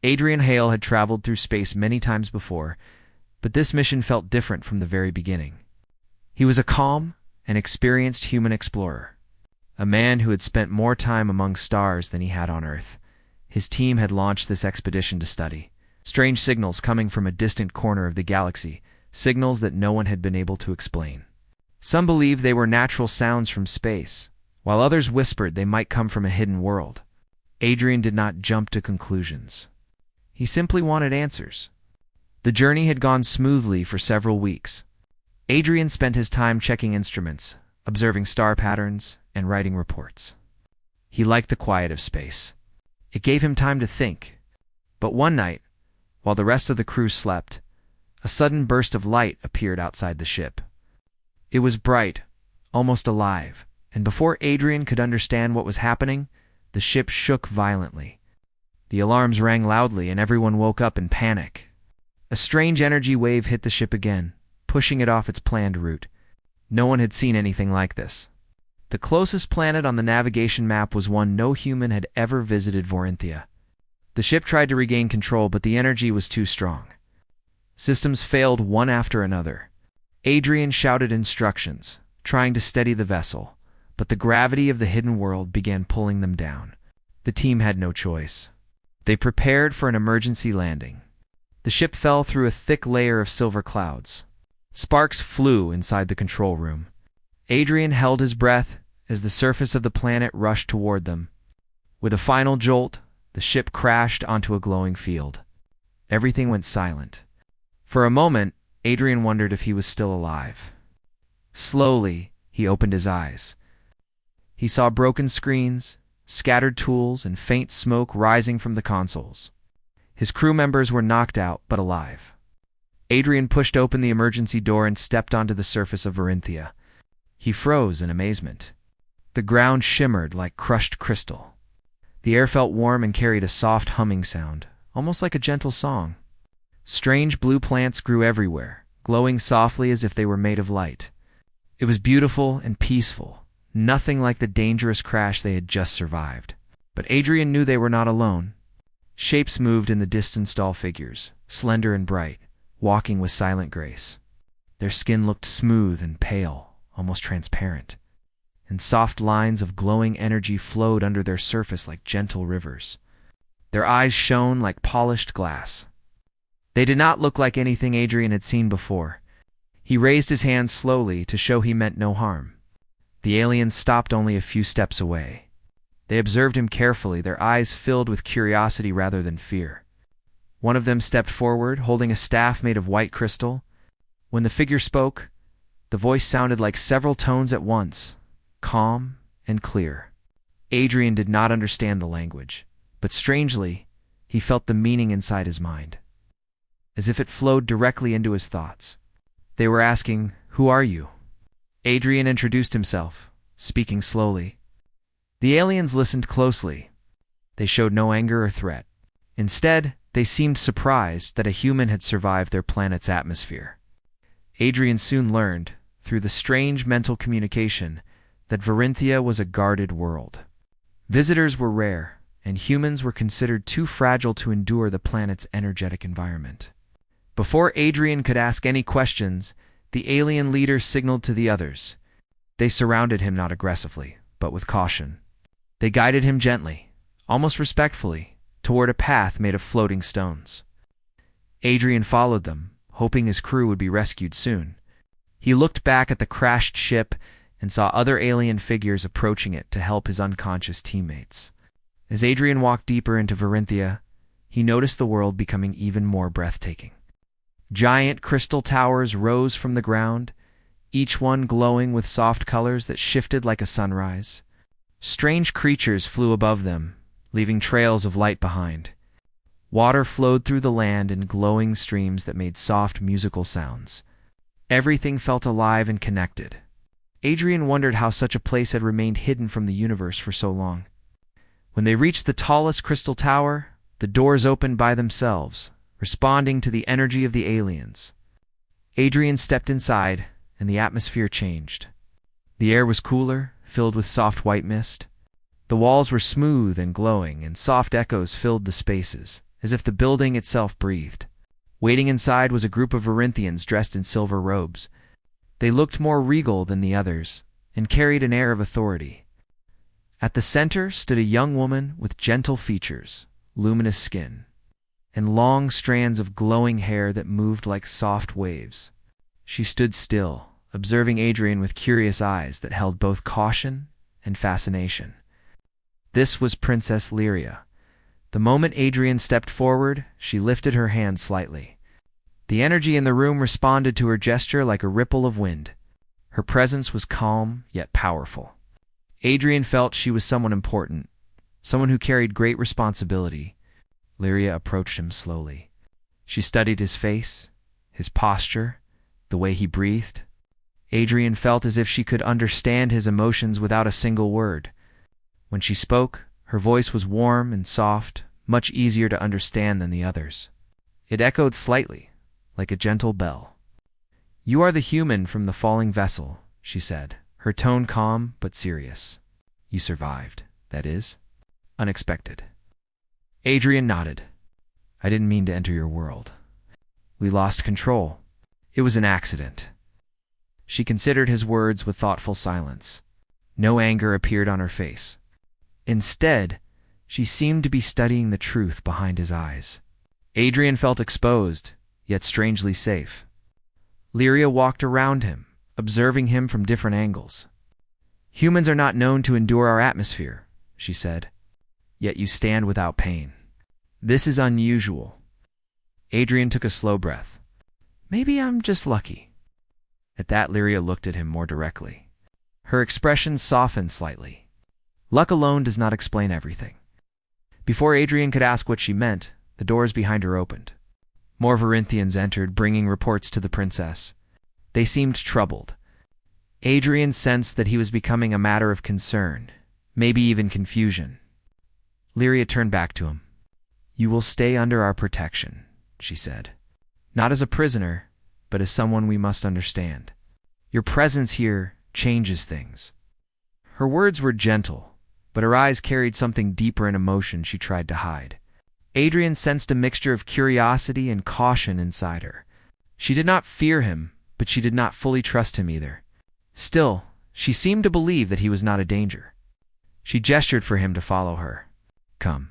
Adrian Hale had traveled through space many times before, but this mission felt different from the very beginning. He was a calm and experienced human explorer, a man who had spent more time among stars than he had on Earth. His team had launched this expedition to study strange signals coming from a distant corner of the galaxy, signals that no one had been able to explain. Some believed they were natural sounds from space, while others whispered they might come from a hidden world. Adrian did not jump to conclusions. He simply wanted answers. The journey had gone smoothly for several weeks. Adrian spent his time checking instruments, observing star patterns, and writing reports. He liked the quiet of space. It gave him time to think. But one night, while the rest of the crew slept, a sudden burst of light appeared outside the ship. It was bright, almost alive, and before Adrian could understand what was happening, the ship shook violently. The alarms rang loudly and everyone woke up in panic. A strange energy wave hit the ship again, pushing it off its planned route. No one had seen anything like this. The closest planet on the navigation map was one no human had ever visited, Vorinthia. The ship tried to regain control, but the energy was too strong. Systems failed one after another. Adrian shouted instructions, trying to steady the vessel, but the gravity of the hidden world began pulling them down. The team had no choice. They prepared for an emergency landing. The ship fell through a thick layer of silver clouds. Sparks flew inside the control room. Adrian held his breath as the surface of the planet rushed toward them. With a final jolt, the ship crashed onto a glowing field. Everything went silent. For a moment, Adrian wondered if he was still alive. Slowly, he opened his eyes. He saw broken screens, scattered tools, and faint smoke rising from the consoles. His crew members were knocked out, but alive. Adrian pushed open the emergency door and stepped onto the surface of Vorinthia. He froze in amazement. The ground shimmered like crushed crystal. The air felt warm and carried a soft humming sound, almost like a gentle song. Strange blue plants grew everywhere, glowing softly as if they were made of light. It was beautiful and peaceful, nothing like the dangerous crash they had just survived. But Adrian knew they were not alone. Shapes moved in the distance, tall figures, slender and bright, walking with silent grace. Their skin looked smooth and pale, almost transparent, and soft lines of glowing energy flowed under their surface like gentle rivers. Their eyes shone like polished glass. They did not look like anything Adrian had seen before. He raised his hands slowly to show he meant no harm. The aliens stopped only a few steps away. They observed him carefully, their eyes filled with curiosity rather than fear. One of them stepped forward, holding a staff made of white crystal. When the figure spoke, the voice sounded like several tones at once, calm and clear. Adrian did not understand the language, but strangely, he felt the meaning inside his mind, as if it flowed directly into his thoughts. They were asking, "Who are you?" Adrian introduced himself, speaking slowly. The aliens listened closely. They showed no anger or threat. Instead, they seemed surprised that a human had survived their planet's atmosphere. Adrian soon learned, through the strange mental communication, that Vorinthia was a guarded world. Visitors were rare, and humans were considered too fragile to endure the planet's energetic environment. Before Adrian could ask any questions, the alien leader signaled to the others. They surrounded him not aggressively, but with caution. They guided him gently, almost respectfully, toward a path made of floating stones. Adrian followed them, hoping his crew would be rescued soon. He looked back at the crashed ship and saw other alien figures approaching it to help his unconscious teammates. As Adrian walked deeper into Vorinthia, he noticed the world becoming even more breathtaking. Giant crystal towers rose from the ground, each one glowing with soft colors that shifted like a sunrise. Strange creatures flew above them, leaving trails of light behind. Water flowed through the land in glowing streams that made soft musical sounds. Everything felt alive and connected. Adrian wondered how such a place had remained hidden from the universe for so long. When they reached the tallest crystal tower, the doors opened by themselves, responding to the energy of the aliens. Adrian stepped inside, and the atmosphere changed. The air was cooler, filled with soft white mist. The walls were smooth and glowing, and soft echoes filled the spaces, as if the building itself breathed. Waiting inside was a group of Varinthians dressed in silver robes. They looked more regal than the others, and carried an air of authority. At the center stood a young woman with gentle features, luminous skin, and long strands of glowing hair that moved like soft waves. She stood still, observing Adrian with curious eyes that held both caution and fascination. This was Princess Lyria. The moment Adrian stepped forward, she lifted her hand slightly. The energy in the room responded to her gesture like a ripple of wind. Her presence was calm yet powerful. Adrian felt she was someone important, someone who carried great responsibility. Lyria approached him slowly. She studied his face, his posture, the way he breathed. Adrian felt as if she could understand his emotions without a single word. When she spoke, her voice was warm and soft, much easier to understand than the others. It echoed slightly, like a gentle bell. "You are the human from the falling vessel," she said, her tone calm but serious. "You survived, that is? Unexpected." Adrian nodded. "I didn't mean to enter your world. We lost control. It was an accident." She considered his words with thoughtful silence. No anger appeared on her face. Instead, she seemed to be studying the truth behind his eyes. Adrian felt exposed, yet strangely safe. Lyria walked around him, observing him from different angles. "Humans are not known to endure our atmosphere," she said. "Yet you stand without pain. This is unusual." Adrian took a slow breath. "Maybe I'm just lucky." At that, Lyria looked at him more directly. Her expression softened slightly. Luck alone does not explain everything. Before Adrian could ask what she meant, the doors behind her opened. More Varinthians entered, bringing reports to the princess. They seemed troubled. Adrian sensed that he was becoming a matter of concern, maybe even confusion. Lyria turned back to him. "You will stay under our protection," she said. "Not as a prisoner, but as someone we must understand. Your presence here changes things." Her words were gentle, but her eyes carried something deeper in emotion she tried to hide. Adrian sensed a mixture of curiosity and caution inside her. She did not fear him, but she did not fully trust him either. Still, she seemed to believe that he was not a danger. She gestured for him to follow her. "Come.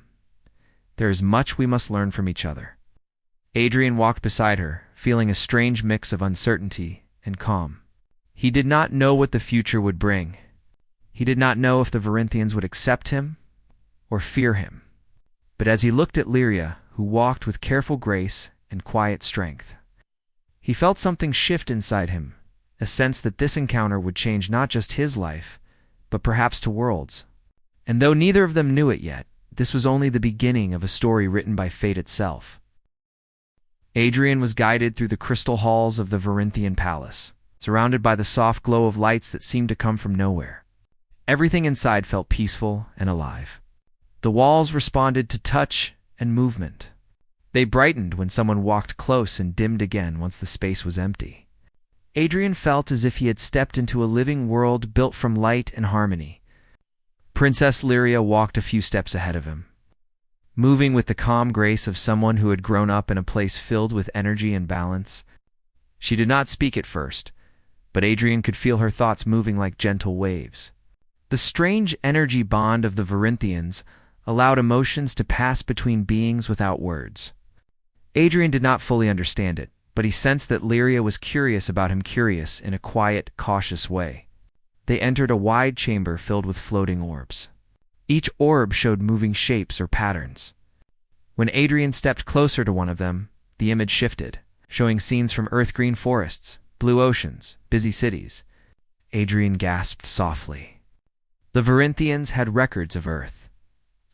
There is much we must learn from each other." Adrian walked beside her, feeling a strange mix of uncertainty and calm. He did not know what the future would bring. He did not know if the Varinthians would accept him or fear him. But as he looked at Lyria, who walked with careful grace and quiet strength, he felt something shift inside him, a sense that this encounter would change not just his life, but perhaps two worlds. And though neither of them knew it yet, this was only the beginning of a story written by fate itself. Adrian was guided through the crystal halls of the Varinthian palace, surrounded by the soft glow of lights that seemed to come from nowhere. Everything inside felt peaceful and alive. The walls responded to touch and movement. They brightened when someone walked close and dimmed again once the space was empty. Adrian felt as if he had stepped into a living world built from light and harmony. Princess Lyria walked a few steps ahead of him, moving with the calm grace of someone who had grown up in a place filled with energy and balance. She did not speak at first, but Adrian could feel her thoughts moving like gentle waves. The strange energy bond of the Varinthians allowed emotions to pass between beings without words. Adrian did not fully understand it, but he sensed that Lyria was curious about him, curious in a quiet, cautious way. They entered a wide chamber filled with floating orbs. Each orb showed moving shapes or patterns. When Adrian stepped closer to one of them, the image shifted, showing scenes from earth-green forests, blue oceans, busy cities. Adrian gasped softly. The Varinthians had records of Earth.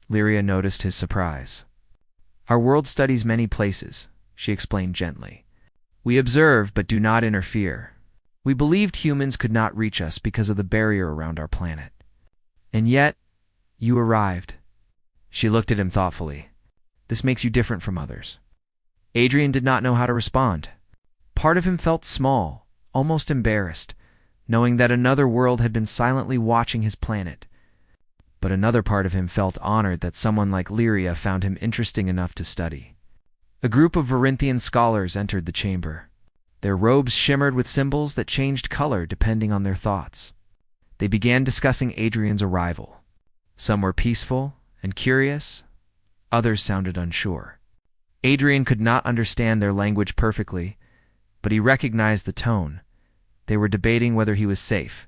Lyria noticed his surprise. "Our world studies many places," she explained gently. "We observe but do not interfere. We believed humans could not reach us because of the barrier around our planet. And yet, you arrived." She looked at him thoughtfully. "This makes you different from others." Adrian did not know how to respond. Part of him felt small, almost embarrassed, knowing that another world had been silently watching his planet. but another part of him felt honored that someone like Lyria found him interesting enough to study. A group of Varinthian scholars entered the chamber. Their robes shimmered with symbols that changed color depending on their thoughts. They began discussing Adrian's arrival. Some were peaceful and curious, others sounded unsure. Adrian could not understand their language perfectly, but he recognized the tone. They were debating whether he was safe.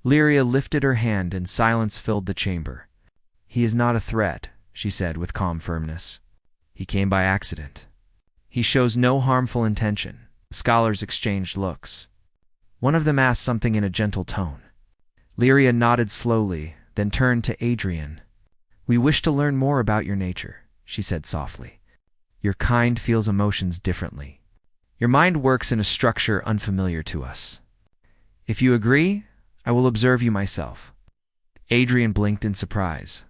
Lyria lifted her hand and silence filled the chamber. "He is not a threat," she said with calm firmness. "He came by accident. He shows no harmful intention." The scholars exchanged looks. One of them asked something in a gentle tone. Lyria nodded slowly, then turned to Adrian. "We wish to learn more about your nature," she said softly. "Your kind feels emotions differently. Your mind works in a structure unfamiliar to us. If you agree, I will observe you myself." Adrian blinked in surprise.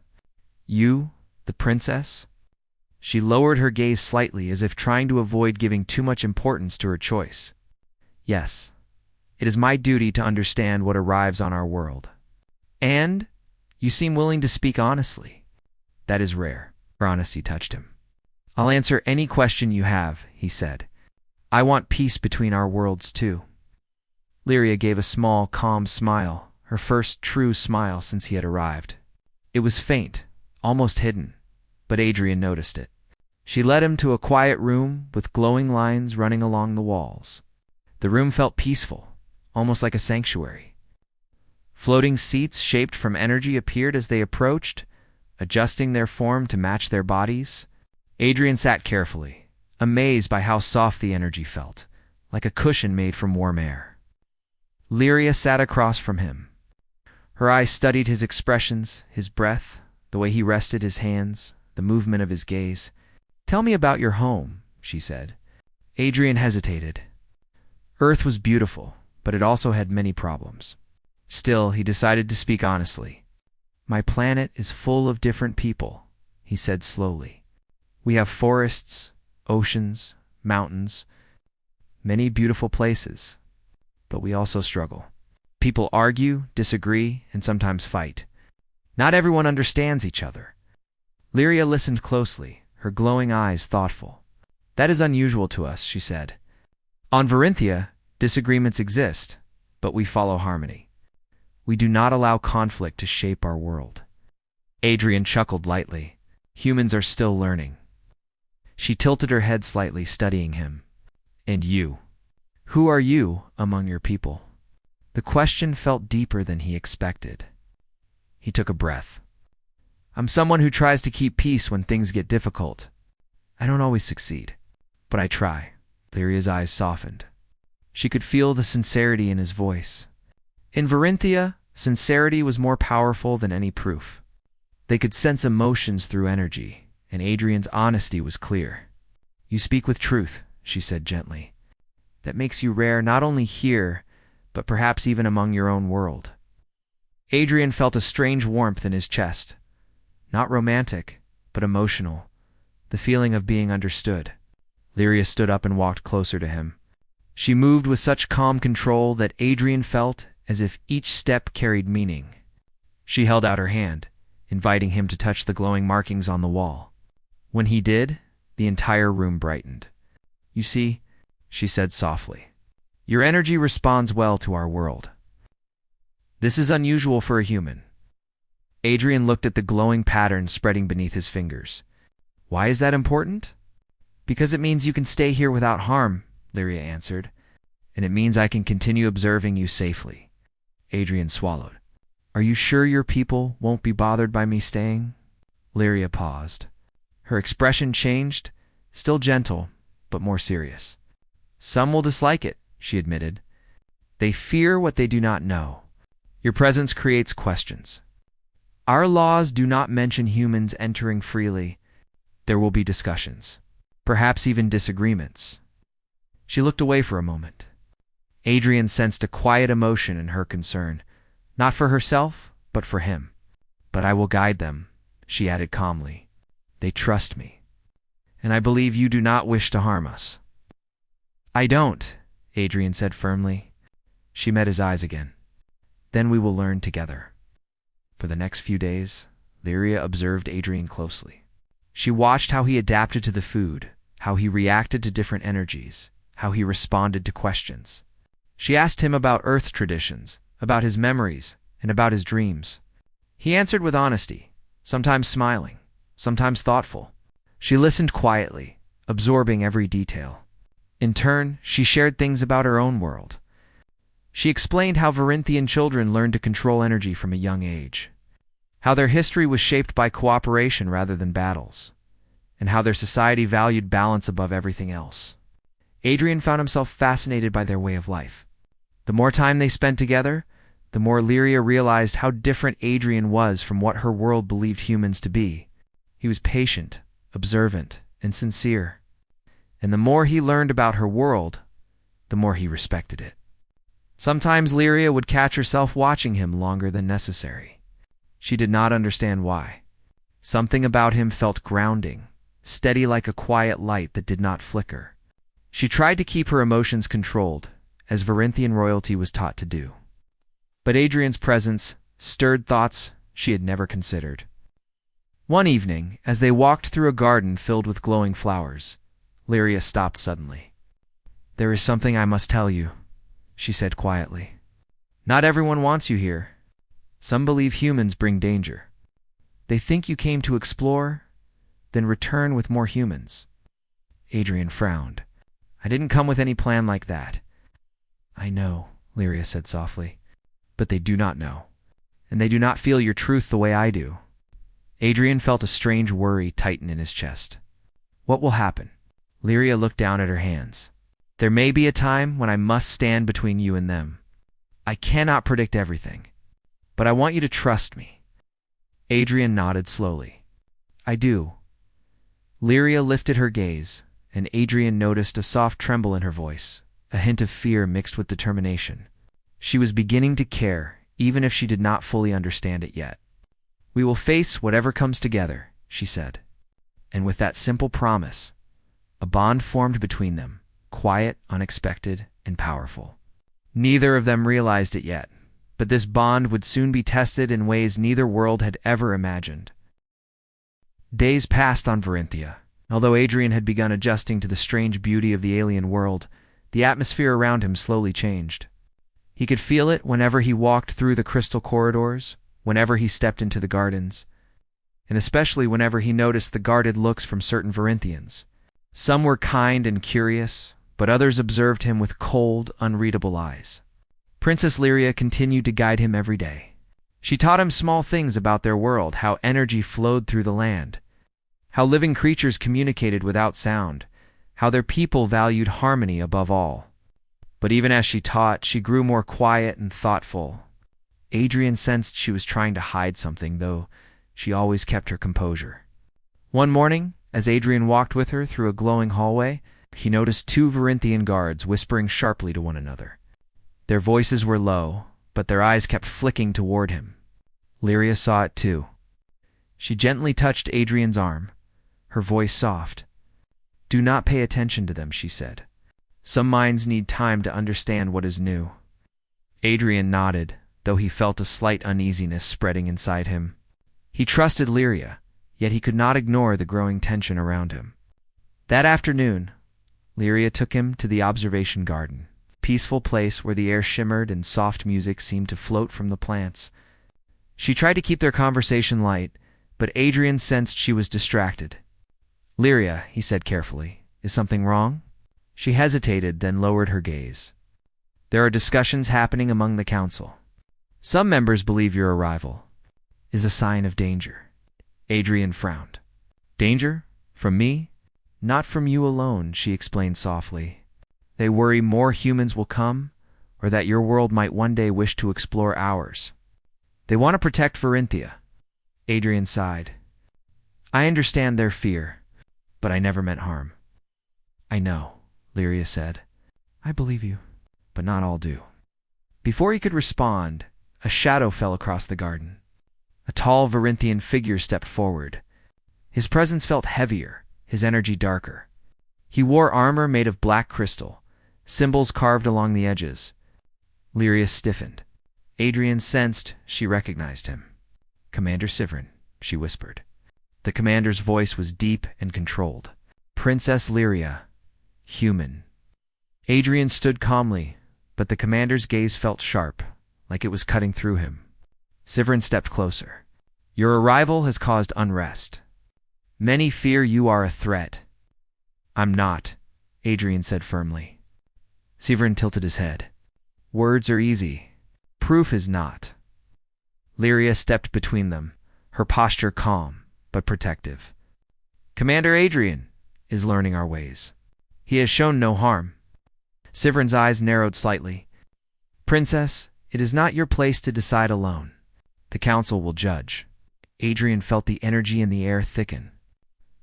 "You, the princess?" She lowered her gaze slightly as if trying to avoid giving too much importance to her choice. "Yes, it is my duty to understand what arrives on our world. And you seem willing to speak honestly. That is rare." Her honesty touched him. "I'll answer any question you have," he said. "I want peace between our worlds too." Lyria gave a small, calm smile, her first true smile since he had arrived. It was faint, almost hidden, but Adrian noticed it. She led him to a quiet room with glowing lines running along the walls. The room felt peaceful, almost like a sanctuary. Floating seats shaped from energy appeared as they approached, adjusting their form to match their bodies. Adrian sat carefully, amazed by how soft the energy felt, like a cushion made from warm air. Lyria sat across from him. Her eyes studied his expressions, his breath, the way he rested his hands, the movement of his gaze. "Tell me about your home," she said. Adrian hesitated. Earth was beautiful, but it also had many problems. Still, he decided to speak honestly. "My planet is full of different people," he said slowly. "We have forests, oceans, mountains, many beautiful places, but we also struggle. People argue, disagree, and sometimes fight. Not everyone understands each other." Lyria listened closely, her glowing eyes thoughtful. "That is unusual to us," she said. "On Varinthia, disagreements exist, but we follow harmony. We do not allow conflict to shape our world." Adrian chuckled lightly. "Humans are still learning." She tilted her head slightly, studying him. "And you? Who are you among your people?" The question felt deeper than he expected. He took a breath. "I'm someone who tries to keep peace when things get difficult. I don't always succeed, but I try." Lyria's eyes softened. She could feel the sincerity in his voice. In Varinthia, sincerity was more powerful than any proof. They could sense emotions through energy, and Adrian's honesty was clear. "You speak with truth," she said gently. "That makes you rare not only here, but perhaps even among your own world." Adrian felt a strange warmth in his chest. Not romantic, but emotional, the feeling of being understood. Lyria stood up and walked closer to him. She moved with such calm control that Adrian felt as if each step carried meaning. She held out her hand, inviting him to touch the glowing markings on the wall. When he did, the entire room brightened. "You see," she said softly, "your energy responds well to our world. This is unusual for a human." Adrian looked at the glowing pattern spreading beneath his fingers. "Why is that important?" "Because it means you can stay here without harm," Lyria answered. "And it means I can continue observing you safely." Adrian swallowed. "Are you sure your people won't be bothered by me staying?" Lyria paused. Her expression changed, still gentle, but more serious. "Some will dislike it," she admitted. "They fear what they do not know. Your presence creates questions. Our laws do not mention humans entering freely. There will be discussions, perhaps even disagreements." She looked away for a moment. Adrian sensed a quiet emotion in her concern, not for herself, but for him. "But I will guide them," she added calmly. "They trust me. And I believe you do not wish to harm us." "I don't," Adrian said firmly. She met his eyes again. "Then we will learn together." For the next few days, Lyria observed Adrian closely. She watched how he adapted to the food, how he reacted to different energies, how he responded to questions. She asked him about Earth traditions, about his memories, and about his dreams. He answered with honesty, sometimes smiling, sometimes thoughtful. She listened quietly, absorbing every detail. In turn, she shared things about her own world. She explained how Varinthian children learned to control energy from a young age, how their history was shaped by cooperation rather than battles, and how their society valued balance above everything else. Adrian found himself fascinated by their way of life. The more time they spent together, the more Lyria realized how different Adrian was from what her world believed humans to be. He was patient, observant, and sincere. And the more he learned about her world, the more he respected it. Sometimes Lyria would catch herself watching him longer than necessary. She did not understand why. Something about him felt grounding, steady like a quiet light that did not flicker. She tried to keep her emotions controlled, as Varinthian royalty was taught to do. But Adrian's presence stirred thoughts she had never considered. One evening, as they walked through a garden filled with glowing flowers, Lyria stopped suddenly. "There is something I must tell you," she said quietly. "Not everyone wants you here. Some believe humans bring danger. They think you came to explore, then return with more humans." Adrian frowned. "I didn't come with any plan like that." "I know," Lyria said softly. "But they do not know. And they do not feel your truth the way I do." Adrian felt a strange worry tighten in his chest. "What will happen?" Lyria looked down at her hands. "There may be a time when I must stand between you and them. I cannot predict everything, but I want you to trust me." Adrian nodded slowly. "I do." Lyria lifted her gaze, and Adrian noticed a soft tremble in her voice, a hint of fear mixed with determination. She was beginning to care, even if she did not fully understand it yet. "We will face whatever comes together," she said. And with that simple promise, a bond formed between them, quiet, unexpected, and powerful. Neither of them realized it yet, but this bond would soon be tested in ways neither world had ever imagined. Days passed on Varinthia. Although Adrian had begun adjusting to the strange beauty of the alien world, the atmosphere around him slowly changed. He could feel it whenever he walked through the crystal corridors, whenever he stepped into the gardens, and especially whenever he noticed the guarded looks from certain Varinthians. Some were kind and curious, but others observed him with cold, unreadable eyes. Princess Lyria continued to guide him every day. She taught him small things about their world, how energy flowed through the land, how living creatures communicated without sound, how their people valued harmony above all. But even as she taught, she grew more quiet and thoughtful. Adrian sensed she was trying to hide something, though she always kept her composure. One morning, as Adrian walked with her through a glowing hallway, he noticed two Varinthian guards whispering sharply to one another. Their voices were low, but their eyes kept flicking toward him. Lyria saw it too. She gently touched Adrian's arm, her voice soft. "Do not pay attention to them," she said. "Some minds need time to understand what is new." Adrian nodded, though he felt a slight uneasiness spreading inside him. He trusted Lyria, yet he could not ignore the growing tension around him. That afternoon, Lyria took him to the observation garden, a peaceful place where the air shimmered and soft music seemed to float from the plants. She tried to keep their conversation light, but Adrian sensed she was distracted. "Lyria," he said carefully, "is something wrong?" She hesitated, then lowered her gaze. "There are discussions happening among the council. Some members believe your arrival is a sign of danger." Adrian frowned. "Danger? From me?" "Not from you alone," she explained softly. "They worry more humans will come, or that your world might one day wish to explore ours. They want to protect Varinthia." Adrian sighed. "I understand their fear, but I never meant harm." "I know," Lyria said. "I believe you, but not all do." Before he could respond, a shadow fell across the garden. A tall Varinthian figure stepped forward. His presence felt heavier, his energy darker. He wore armor made of black crystal, symbols carved along the edges. Lyria stiffened. Adrian sensed she recognized him. "Commander Sivrin," she whispered. The commander's voice was deep and controlled. Princess Lyria, human. Adrian stood calmly, but the commander's gaze felt sharp, like it was cutting through him. Siverin stepped closer. Your arrival has caused unrest. Many fear you are a threat. I'm not, Adrian said firmly. Siverin tilted his head. Words are easy. Proof is not. Lyria stepped between them, her posture calm, but protective. Commander Adrian is learning our ways. He has shown no harm. Siverin's eyes narrowed slightly. Princess, it is not your place to decide alone. The council will judge. Adrian felt the energy in the air thicken.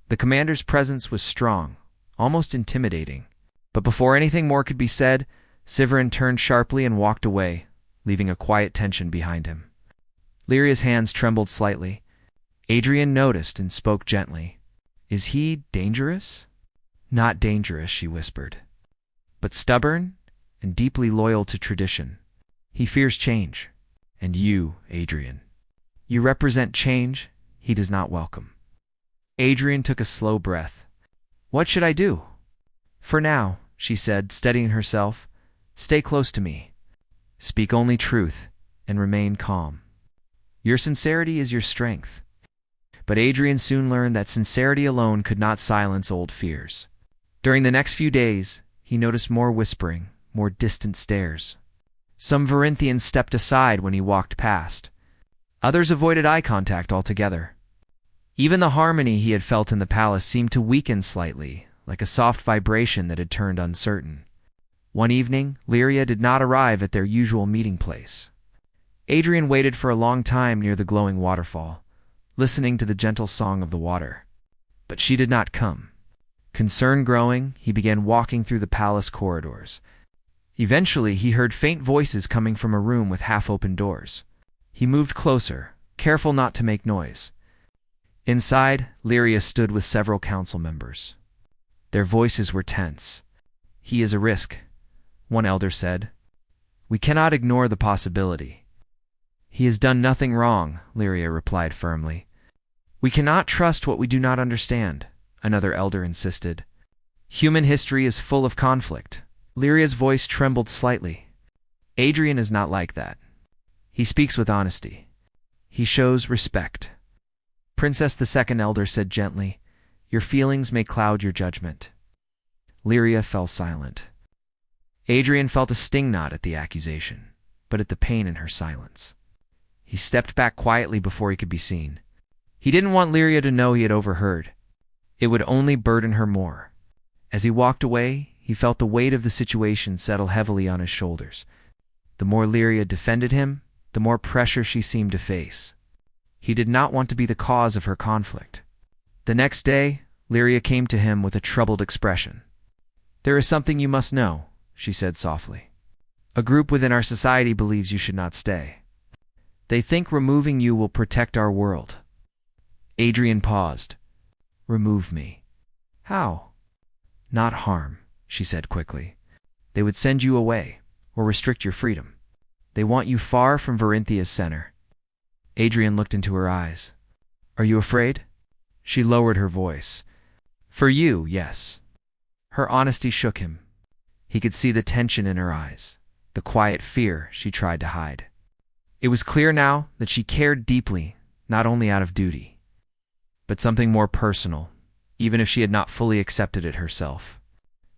The commander's presence was strong, almost intimidating. But before anything more could be said, Siverin turned sharply and walked away, leaving a quiet tension behind him. Lyria's hands trembled slightly. Adrian noticed and spoke gently. Is he dangerous? Not dangerous, she whispered, but stubborn and deeply loyal to tradition. He fears change. And you, Adrian. You represent change he does not welcome. Adrian took a slow breath. What should I do? For now, she said, steadying herself, stay close to me. Speak only truth and remain calm. Your sincerity is your strength. But Adrian soon learned that sincerity alone could not silence old fears. During the next few days, he noticed more whispering, more distant stares. Some Varinthians stepped aside when he walked past. Others avoided eye contact altogether. Even the harmony he had felt in the palace seemed to weaken slightly, like a soft vibration that had turned uncertain. One evening, Lyria did not arrive at their usual meeting place. Adrian waited for a long time near the glowing waterfall, listening to the gentle song of the water. But she did not come. Concern growing, he began walking through the palace corridors. Eventually, he heard faint voices coming from a room with half-open doors. He moved closer, careful not to make noise. Inside, Lyria stood with several council members. Their voices were tense. He is a risk, one elder said. We cannot ignore the possibility. He has done nothing wrong, Lyria replied firmly. We cannot trust what we do not understand, another elder insisted. Human history is full of conflict. Lyria's voice trembled slightly. Adrian is not like that. He speaks with honesty. He shows respect. Princess, the second elder said gently, your feelings may cloud your judgment. Lyria fell silent. Adrian felt a sting not at the accusation, but at the pain in her silence. He stepped back quietly before he could be seen. He didn't want Lyria to know he had overheard. It would only burden her more. As he walked away, he felt the weight of the situation settle heavily on his shoulders. The more Lyria defended him, the more pressure she seemed to face. He did not want to be the cause of her conflict. The next day, Lyria came to him with a troubled expression. There is something you must know, she said softly. A group within our society believes you should not stay. They think removing you will protect our world. Adrian paused. Remove me. How? Not harm, she said quickly. They would send you away, or restrict your freedom. They want you far from Varinthia's center. Adrian looked into her eyes. Are you afraid? She lowered her voice. For you, yes. Her honesty shook him. He could see the tension in her eyes, the quiet fear she tried to hide. It was clear now that she cared deeply, not only out of duty, but something more personal, even if she had not fully accepted it herself.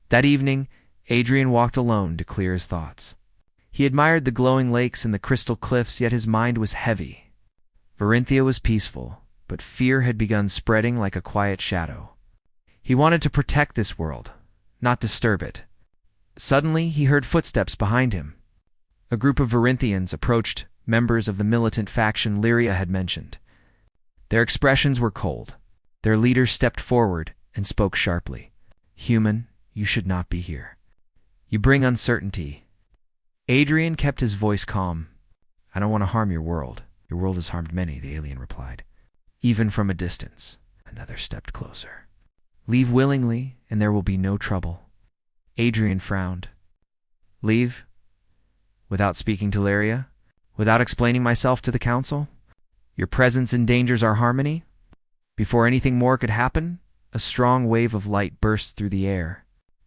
That evening, Adrian walked alone to clear his thoughts. He admired the glowing lakes and the crystal cliffs, yet his mind was heavy. Varinthia was peaceful, but fear had begun spreading like a quiet shadow. He wanted to protect this world, not disturb it. Suddenly, he heard footsteps behind him. A group of Varinthians approached, members of the militant faction Lyria had mentioned. Their expressions were cold. Their leader stepped forward and spoke sharply. Human, you should not be here. You bring uncertainty. Adrian kept his voice calm. I don't want to harm your world. Your world has harmed many, the alien replied. Even from a distance. Another stepped closer. Leave willingly, and there will be no trouble. Adrian frowned. Leave? Without speaking to Lyria? Without explaining myself to the council? Your presence endangers our harmony? Before anything more could happen, a strong wave of light burst through the air.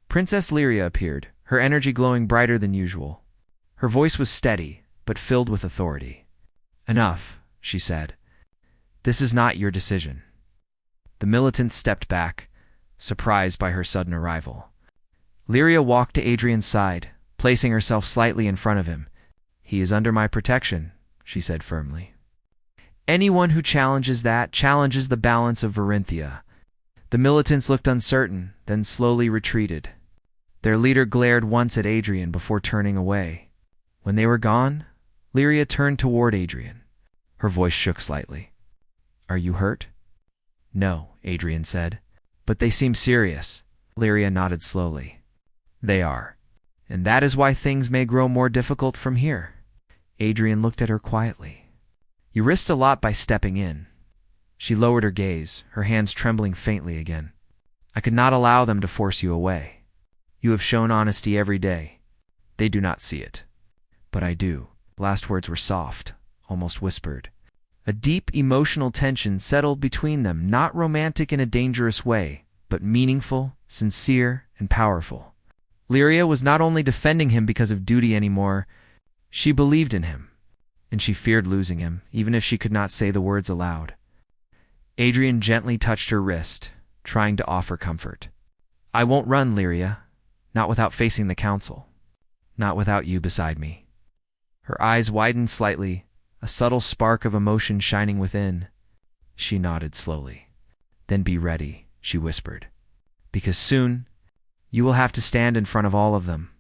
Princess Lyria appeared, her energy glowing brighter than usual. Her voice was steady, but filled with authority. "Enough," she said. "This is not your decision." The militants stepped back, surprised by her sudden arrival. Lyria walked to Adrian's side, placing herself slightly in front of him. "He is under my protection," she said firmly. "Anyone who challenges that challenges the balance of Varinthia." The militants looked uncertain, then slowly retreated. Their leader glared once at Adrian before turning away. When they were gone, Lyria turned toward Adrian. Her voice shook slightly. "Are you hurt?" "No," Adrian said. "But they seem serious." Lyria nodded slowly. "They are. And that is why things may grow more difficult from here." Adrian looked at her quietly. "You risked a lot by stepping in." She lowered her gaze, her hands trembling faintly again. "I could not allow them to force you away. You have shown honesty every day. They do not see it. But I do." The last words were soft, almost whispered. A deep emotional tension settled between them, not romantic in a dangerous way, but meaningful, sincere, and powerful. Lyria was not only defending him because of duty anymore, she believed in him, and she feared losing him, even if she could not say the words aloud. Adrian gently touched her wrist, trying to offer comfort. "I won't run, Lyria, not without facing the council, not without you beside me." Her eyes widened slightly, a subtle spark of emotion shining within. She nodded slowly. "Then be ready," she whispered, "because soon you will have to stand in front of all of them."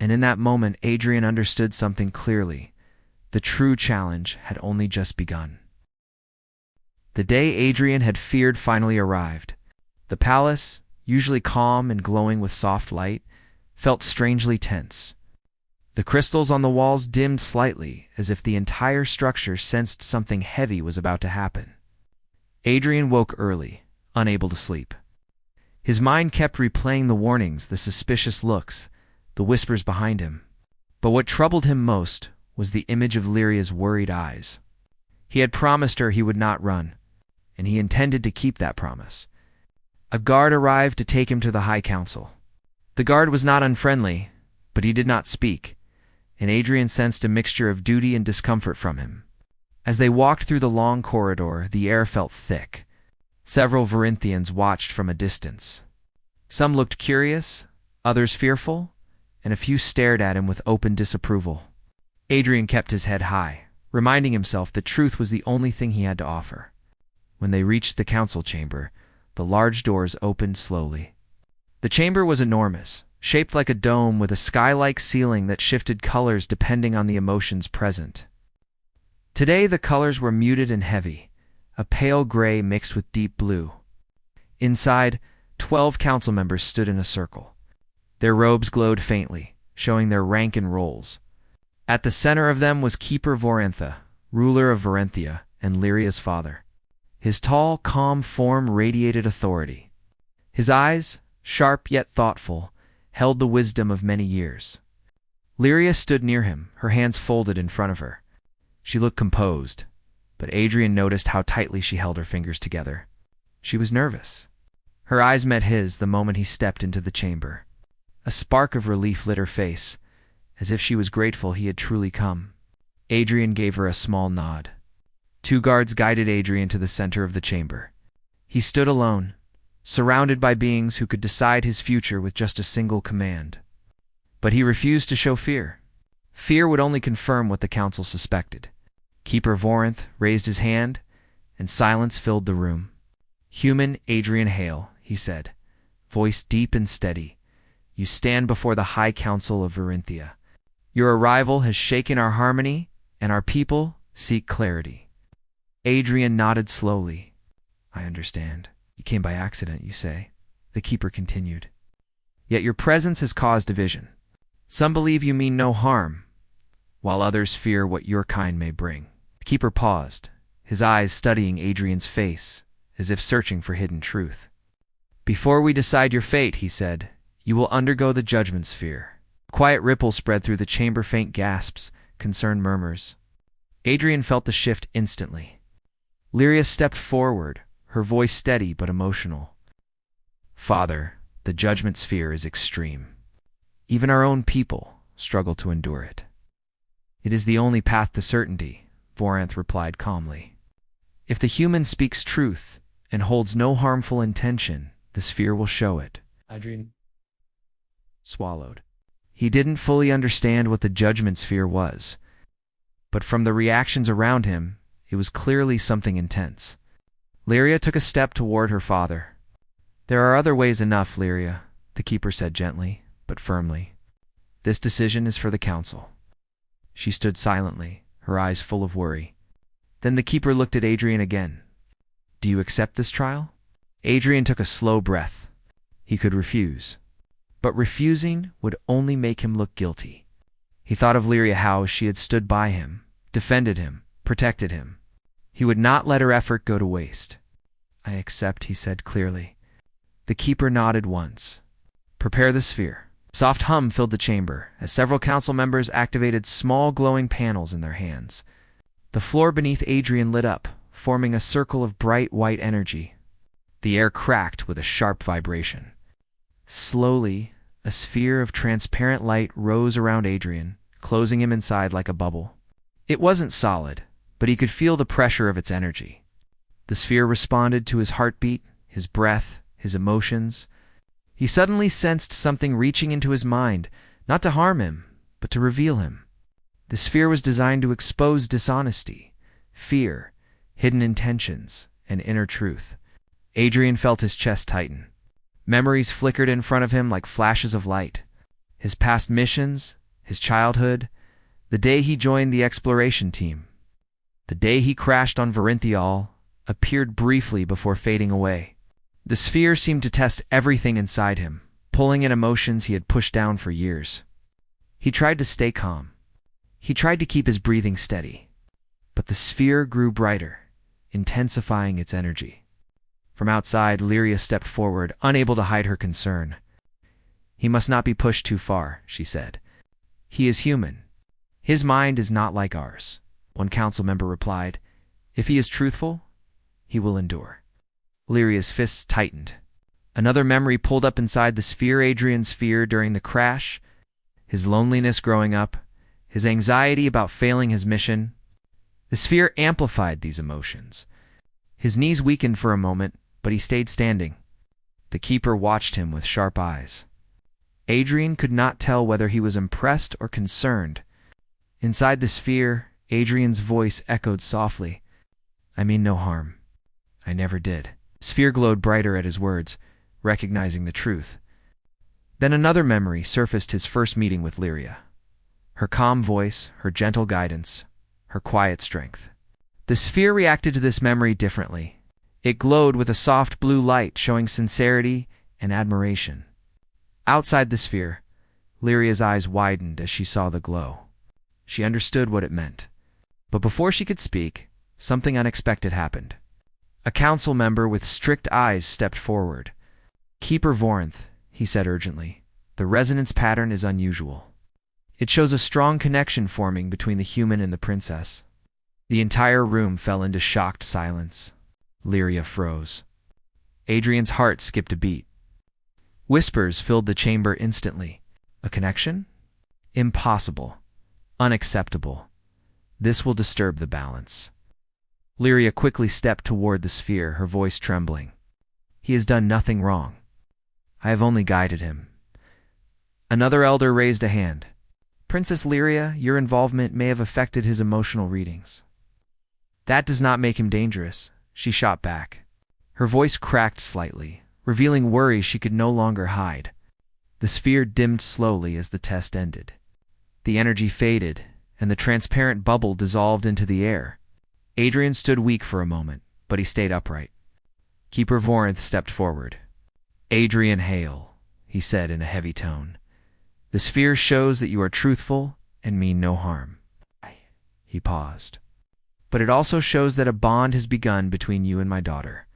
And in that moment, Adrian understood something clearly. The true challenge had only just begun. The day Adrian had feared finally arrived. The palace, usually calm and glowing with soft light, felt strangely tense. The crystals on the walls dimmed slightly, as if the entire structure sensed something heavy was about to happen. Adrian woke early, unable to sleep. His mind kept replaying the warnings, the suspicious looks, the whispers behind him. But what troubled him most was the image of Lyria's worried eyes. He had promised her he would not run, and he intended to keep that promise. A guard arrived to take him to the High Council. The guard was not unfriendly, but he did not speak, and Adrian sensed a mixture of duty and discomfort from him. As they walked through the long corridor, the air felt thick. Several Varinthians watched from a distance. Some looked curious, others fearful, and a few stared at him with open disapproval. Adrian kept his head high, reminding himself that truth was the only thing he had to offer. When they reached the council chamber, the large doors opened slowly. The chamber was enormous, shaped like a dome with a sky-like ceiling that shifted colors depending on the emotions present. Today the colors were muted and heavy, a pale gray mixed with deep blue. Inside, 12 council members stood in a circle. Their robes glowed faintly, showing their rank and roles. At the center of them was Keeper Vorintha, ruler of Varinthia and Lyria's father. His tall, calm form radiated authority. His eyes, sharp yet thoughtful, held the wisdom of many years. Lyria stood near him, her hands folded in front of her. She looked composed, but Adrian noticed how tightly she held her fingers together. She was nervous. Her eyes met his the moment he stepped into the chamber. A spark of relief lit her face, as if she was grateful he had truly come. Adrian gave her a small nod. 2 guards guided Adrian to the center of the chamber. He stood alone, surrounded by beings who could decide his future with just a single command. But he refused to show fear. Fear would only confirm what the council suspected. Keeper Vorinth raised his hand, and silence filled the room. "Human Adrian Hale," he said, voice deep and steady, "you stand before the High Council of Varinthia. Your arrival has shaken our harmony, and our people seek clarity." Adrian nodded slowly. "I understand. You came by accident, you say," the keeper continued. "Yet your presence has caused division. Some believe you mean no harm, while others fear what your kind may bring." The keeper paused, his eyes studying Adrian's face, as if searching for hidden truth. "Before we decide your fate," he said, "you will undergo the judgment sphere." Quiet ripples spread through the chamber, faint gasps, concerned murmurs. Adrian felt the shift instantly. Lyria stepped forward, her voice steady but emotional. "Father, the judgment sphere is extreme. Even our own people struggle to endure it." "It is the only path to certainty," Voranth replied calmly. "If the human speaks truth and holds no harmful intention, the sphere will show it." Adrian swallowed. He didn't fully understand what the judgment sphere was, but from the reactions around him, it was clearly something intense. Lyria took a step toward her father. "There are other ways enough, Lyria," the keeper said gently, but firmly. "This decision is for the council." She stood silently, her eyes full of worry. Then the keeper looked at Adrian again. "Do you accept this trial?" Adrian took a slow breath. He could refuse, but refusing would only make him look guilty. He thought of Lyria, how she had stood by him, defended him, protected him. He would not let her effort go to waste. "I accept," he said clearly. The keeper nodded once. "Prepare the sphere." A soft hum filled the chamber as several council members activated small glowing panels in their hands. The floor beneath Adrian lit up, forming a circle of bright white energy. The air cracked with a sharp vibration. Slowly, a sphere of transparent light rose around Adrian, closing him inside like a bubble. It wasn't solid, but he could feel the pressure of its energy. The sphere responded to his heartbeat, his breath, his emotions. He suddenly sensed something reaching into his mind, not to harm him, but to reveal him. The sphere was designed to expose dishonesty, fear, hidden intentions, and inner truth. Adrian felt his chest tighten. Memories flickered in front of him like flashes of light. His past missions, his childhood, the day he joined the exploration team. The day he crashed on Varinthial appeared briefly before fading away. The sphere seemed to test everything inside him, pulling in emotions he had pushed down for years. He tried to stay calm. He tried to keep his breathing steady. But the sphere grew brighter, intensifying its energy. From outside, Lyria stepped forward, unable to hide her concern. "He must not be pushed too far," she said. "He is human. His mind is not like ours," one council member replied. "If he is truthful, he will endure." Lyria's fists tightened. Another memory pulled up inside the sphere: Adrian's fear during the crash, his loneliness growing up, his anxiety about failing his mission. The sphere amplified these emotions. His knees weakened for a moment, but he stayed standing. The keeper watched him with sharp eyes. Adrian could not tell whether he was impressed or concerned. Inside the sphere, Adrian's voice echoed softly. "I mean no harm. I never did." The sphere glowed brighter at his words, recognizing the truth. Then another memory surfaced: his first meeting with Lyria. Her calm voice, her gentle guidance, her quiet strength. The sphere reacted to this memory differently. It glowed with a soft blue light, showing sincerity and admiration. Outside the sphere, Lyria's eyes widened as she saw the glow. She understood what it meant. But before she could speak, something unexpected happened. A council member with strict eyes stepped forward. "Keeper Voranth," he said urgently, "the resonance pattern is unusual. It shows a strong connection forming between the human and the princess." The entire room fell into shocked silence. Lyria froze. Adrian's heart skipped a beat. Whispers filled the chamber instantly. "A connection? Impossible. Unacceptable. This will disturb the balance." Lyria quickly stepped toward the sphere, her voice trembling. "He has done nothing wrong. I have only guided him." Another elder raised a hand. "Princess Lyria, your involvement may have affected his emotional readings." "That does not make him dangerous," she shot back. Her voice cracked slightly, revealing worry she could no longer hide. The sphere dimmed slowly as the test ended. The energy faded, and the transparent bubble dissolved into the air. Adrian stood weak for a moment, but he stayed upright. Keeper Voranth stepped forward. "Adrian Hale," he said in a heavy tone. "The sphere shows that you are truthful and mean no harm." He paused. "But it also shows that a bond has begun between you and my daughter."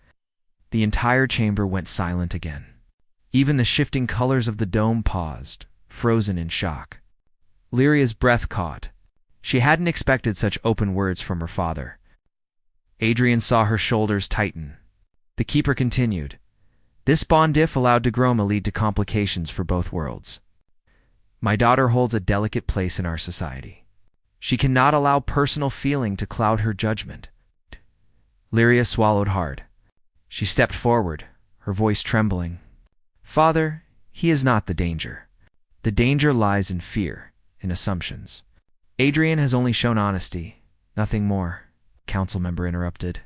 The entire chamber went silent again. Even the shifting colors of the dome paused, frozen in shock. Lyria's breath caught. She hadn't expected such open words from her father. Adrian saw her shoulders tighten. The keeper continued. This bond, if allowed to grow, may lead to complications for both worlds. My daughter holds a delicate place in our society. She cannot allow personal feeling to cloud her judgment. Lyria swallowed hard. She stepped forward, her voice trembling. Father, he is not the danger. The danger lies in fear, in assumptions. Adrian has only shown honesty, nothing more, council member interrupted.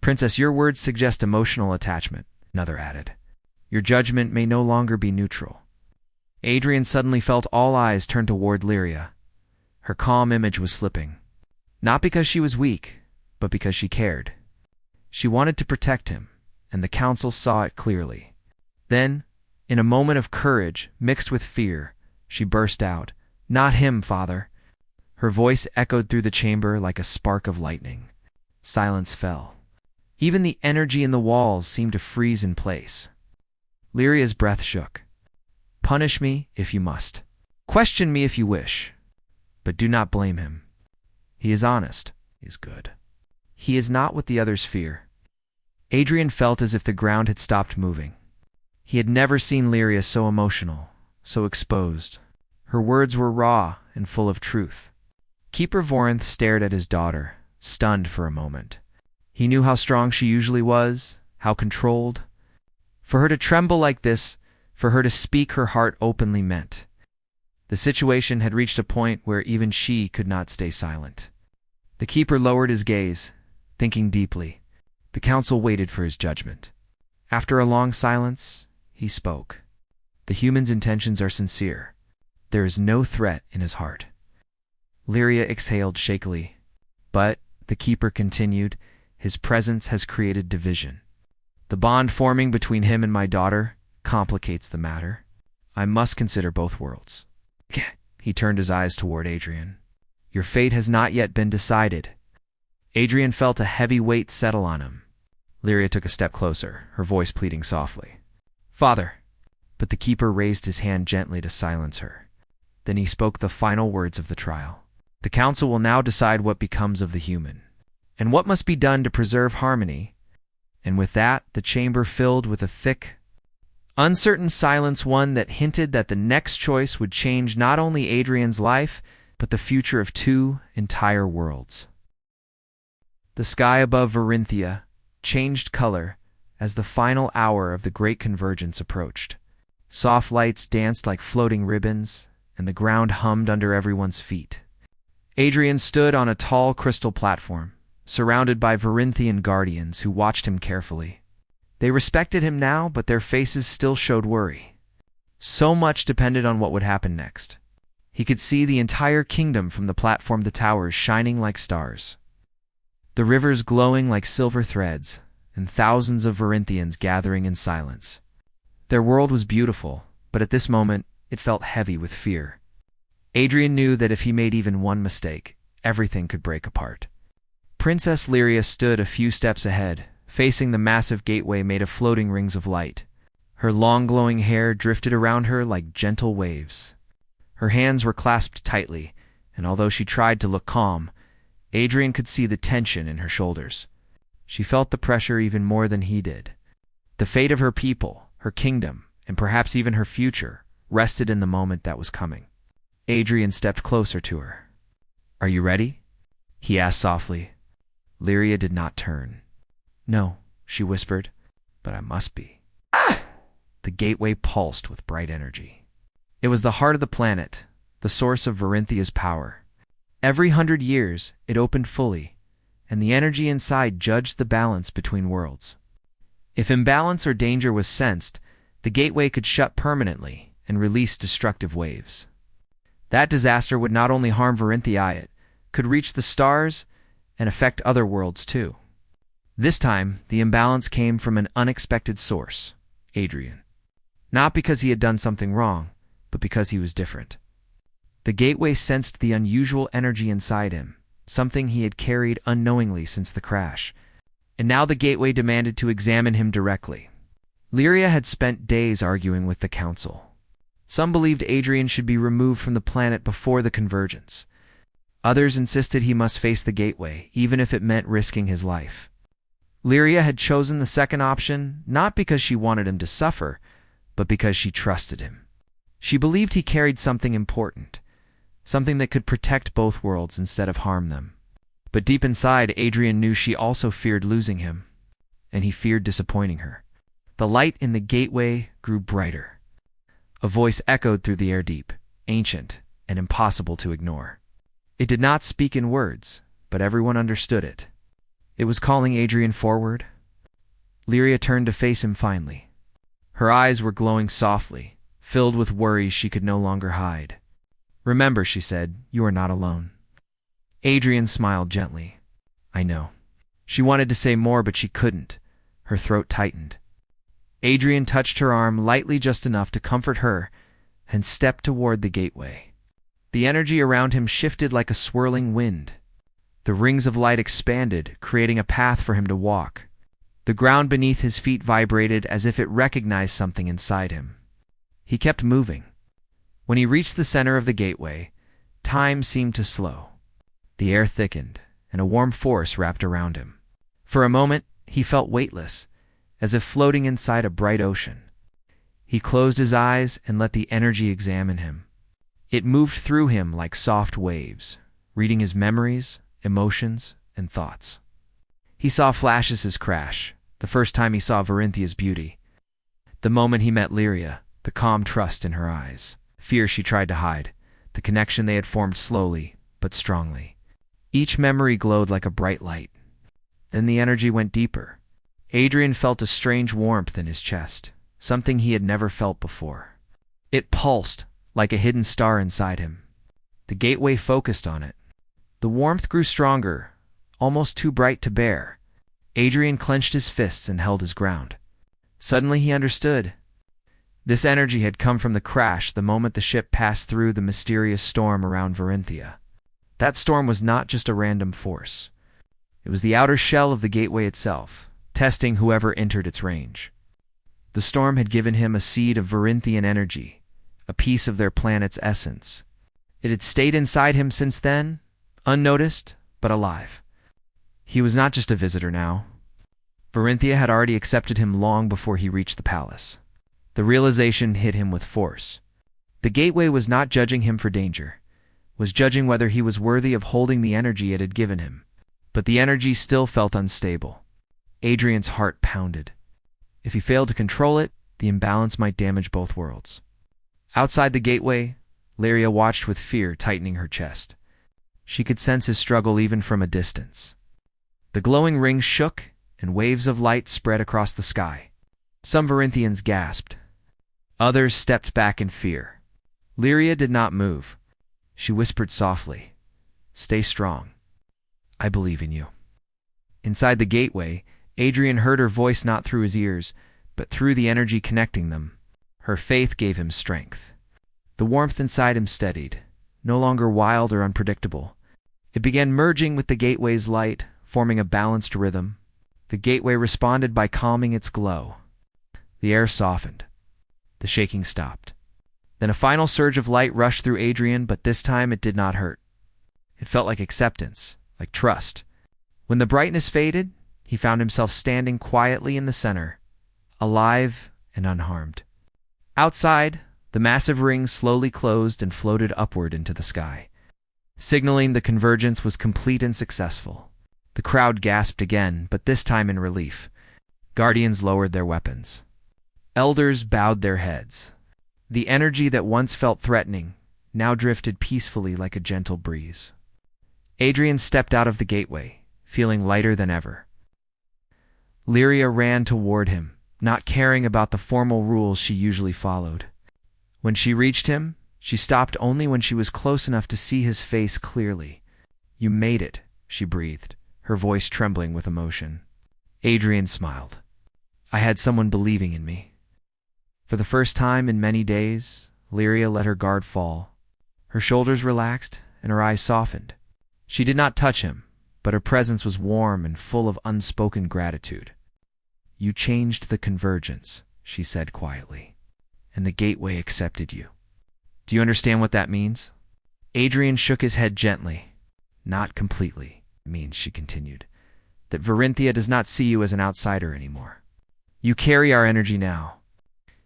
Princess, your words suggest emotional attachment, another added. Your judgment may no longer be neutral. Adrian suddenly felt all eyes turn toward Lyria. Her calm image was slipping. Not because she was weak, but because she cared. She wanted to protect him, and the council saw it clearly. Then, in a moment of courage mixed with fear, she burst out, Not him, father. Her voice echoed through the chamber like a spark of lightning. Silence fell. Even the energy in the walls seemed to freeze in place. Lyria's breath shook. Punish me if you must. Question me if you wish. But do not blame him. He is honest. He is good. He is not what the others fear. Adrian felt as if the ground had stopped moving. He had never seen Lyria so emotional, so exposed. Her words were raw and full of truth. Keeper Vorinth stared at his daughter, stunned for a moment. He knew how strong she usually was, how controlled. For her to tremble like this, for her to speak her heart openly meant. The situation had reached a point where even she could not stay silent. The keeper lowered his gaze, thinking deeply. The council waited for his judgment. After a long silence, he spoke. The human's intentions are sincere. There is no threat in his heart. Lyria exhaled shakily. But, the keeper continued, his presence has created division. The bond forming between him and my daughter complicates the matter. I must consider both worlds. He turned his eyes toward Adrian. Your fate has not yet been decided. Adrian felt a heavy weight settle on him. Lyria took a step closer, her voice pleading softly. Father. But the keeper raised his hand gently to silence her. Then he spoke the final words of the trial. The council will now decide what becomes of the human, and what must be done to preserve harmony. And with that, the chamber filled with a thick, uncertain silence, one that hinted that the next choice would change not only Adrian's life, but the future of two entire worlds. The sky above Varinthia changed color as the final hour of the Great Convergence approached. Soft lights danced like floating ribbons, and the ground hummed under everyone's feet. Adrian stood on a tall crystal platform, surrounded by Varinthian guardians who watched him carefully. They respected him now, but their faces still showed worry. So much depended on what would happen next. He could see the entire kingdom from the platform, the towers shining like stars, the rivers glowing like silver threads, and thousands of Varinthians gathering in silence. Their world was beautiful, but at this moment it felt heavy with fear. Adrian knew that if he made even one mistake, everything could break apart. Princess Lyria stood a few steps ahead, facing the massive gateway made of floating rings of light. Her long glowing hair drifted around her like gentle waves. Her hands were clasped tightly, and although she tried to look calm, Adrian could see the tension in her shoulders. She felt the pressure even more than he did. The fate of her people, her kingdom, and perhaps even her future, rested in the moment that was coming. Adrian stepped closer to her. Are you ready? He asked softly. Lyria did not turn. No, she whispered, but I must be. The gateway pulsed with bright energy. It was the heart of the planet, the source of Varinthia's power. Every 100 years, it opened fully, and the energy inside judged the balance between worlds. If imbalance or danger was sensed, the gateway could shut permanently and release destructive waves. That disaster would not only harm Varinthia, it could reach the stars and affect other worlds too. This time, the imbalance came from an unexpected source, Adrian. Not because he had done something wrong, but because he was different. The gateway sensed the unusual energy inside him, something he had carried unknowingly since the crash. And now the gateway demanded to examine him directly. Lyria had spent days arguing with the council. Some believed Adrian should be removed from the planet before the convergence. Others insisted he must face the gateway, even if it meant risking his life. Lyria had chosen the second option, not because she wanted him to suffer, but because she trusted him. She believed he carried something important, something that could protect both worlds instead of harm them. But deep inside, Adrian knew she also feared losing him, and he feared disappointing her. The light in the gateway grew brighter. A voice echoed through the air deep, ancient, and impossible to ignore. It did not speak in words, but everyone understood it. It was calling Adrian forward. Lyria turned to face him finally. Her eyes were glowing softly, filled with worries she could no longer hide. "Remember," she said, "you are not alone." Adrian smiled gently. "I know." She wanted to say more, but she couldn't. Her throat tightened. Adrian touched her arm lightly, just enough to comfort her, and stepped toward the gateway. The energy around him shifted like a swirling wind. The rings of light expanded, creating a path for him to walk. The ground beneath his feet vibrated as if it recognized something inside him. He kept moving. When he reached the center of the gateway, time seemed to slow. The air thickened, and a warm force wrapped around him. For a moment, he felt weightless, as if floating inside a bright ocean. He closed his eyes and let the energy examine him. It moved through him like soft waves, reading his memories, emotions, and thoughts. He saw flashes as crash, the first time he saw Varinthia's beauty. The moment he met Lyria, the calm trust in her eyes, fear she tried to hide, the connection they had formed slowly but strongly. Each memory glowed like a bright light. Then the energy went deeper. Adrian felt a strange warmth in his chest, something he had never felt before. It pulsed like a hidden star inside him. The gateway focused on it. The warmth grew stronger, almost too bright to bear. Adrian clenched his fists and held his ground. Suddenly he understood. This energy had come from the crash the moment the ship passed through the mysterious storm around Varinthia. That storm was not just a random force. It was the outer shell of the gateway itself, testing whoever entered its range. The storm had given him a seed of Varinthian energy, a piece of their planet's essence. It had stayed inside him since then, unnoticed, but alive. He was not just a visitor now. Varinthia had already accepted him long before he reached the palace. The realization hit him with force. The gateway was not judging him for danger, was judging whether he was worthy of holding the energy it had given him. But the energy still felt unstable. Adrian's heart pounded. If he failed to control it, the imbalance might damage both worlds. Outside the gateway, Lyria watched with fear tightening her chest. She could sense his struggle even from a distance. The glowing ring shook, and waves of light spread across the sky. Some Varinthians gasped. Others stepped back in fear. Lyria did not move. She whispered softly, "Stay strong. I believe in you." Inside the gateway, Adrian heard her voice not through his ears, but through the energy connecting them. Her faith gave him strength. The warmth inside him steadied, no longer wild or unpredictable. It began merging with the gateway's light, forming a balanced rhythm. The gateway responded by calming its glow. The air softened. The shaking stopped. Then a final surge of light rushed through Adrian, but this time it did not hurt. It felt like acceptance, like trust. When the brightness faded, he found himself standing quietly in the center, alive and unharmed. Outside, the massive ring slowly closed and floated upward into the sky, signaling the convergence was complete and successful. The crowd gasped again, but this time in relief. Guardians lowered their weapons. Elders bowed their heads. The energy that once felt threatening now drifted peacefully like a gentle breeze. Adrian stepped out of the gateway, feeling lighter than ever. Lyria ran toward him, not caring about the formal rules she usually followed. When she reached him, she stopped only when she was close enough to see his face clearly. "You made it," she breathed, her voice trembling with emotion. Adrian smiled. "I had someone believing in me." For the first time in many days, Lyria let her guard fall. Her shoulders relaxed and her eyes softened. She did not touch him, but her presence was warm and full of unspoken gratitude. "You changed the convergence," she said quietly, "and the gateway accepted you. Do you understand what that means?" Adrian shook his head gently. Not completely, means, she continued, that Varinthia does not see you as an outsider anymore. You carry our energy now.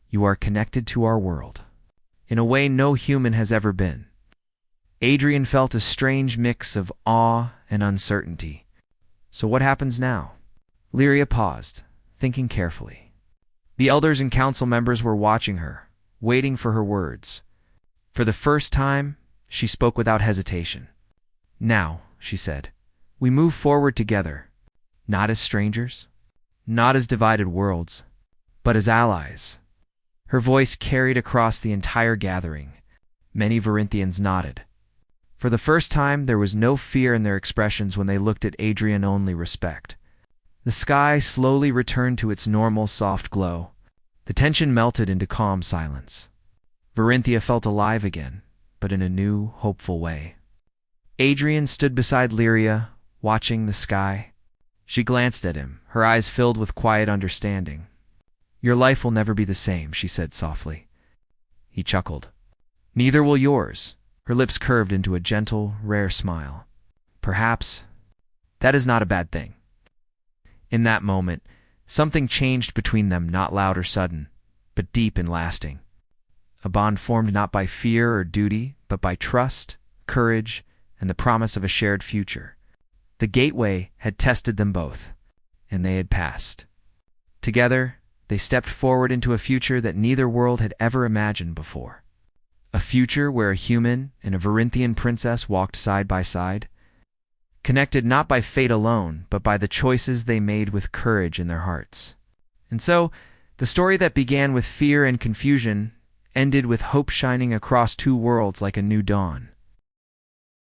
You are connected to our world, in a way no human has ever been. Adrian felt a strange mix of awe and uncertainty. So what happens now? Lyria paused, thinking carefully. The elders and council members were watching her, waiting for her words. For the first time, she spoke without hesitation. Now, she said, we move forward together, not as strangers, not as divided worlds, but as allies. Her voice carried across the entire gathering. Many Varinthians nodded. For the first time, there was no fear in their expressions when they looked at Adrian, only respect. The sky slowly returned to its normal soft glow. The tension melted into calm silence. Varinthia felt alive again, but in a new, hopeful way. Adrian stood beside Lyria, watching the sky. She glanced at him, her eyes filled with quiet understanding. Your life will never be the same, she said softly. He chuckled. Neither will yours. Her lips curved into a gentle, rare smile. Perhaps that is not a bad thing. In that moment, something changed between them, not loud or sudden, but deep and lasting. A bond formed not by fear or duty, but by trust, courage, and the promise of a shared future. The gateway had tested them both, and they had passed. Together, they stepped forward into a future that neither world had ever imagined before. A future where a human and a Varinthian princess walked side by side, connected not by fate alone, but by the choices they made with courage in their hearts. And so, the story that began with fear and confusion ended with hope shining across two worlds like a new dawn.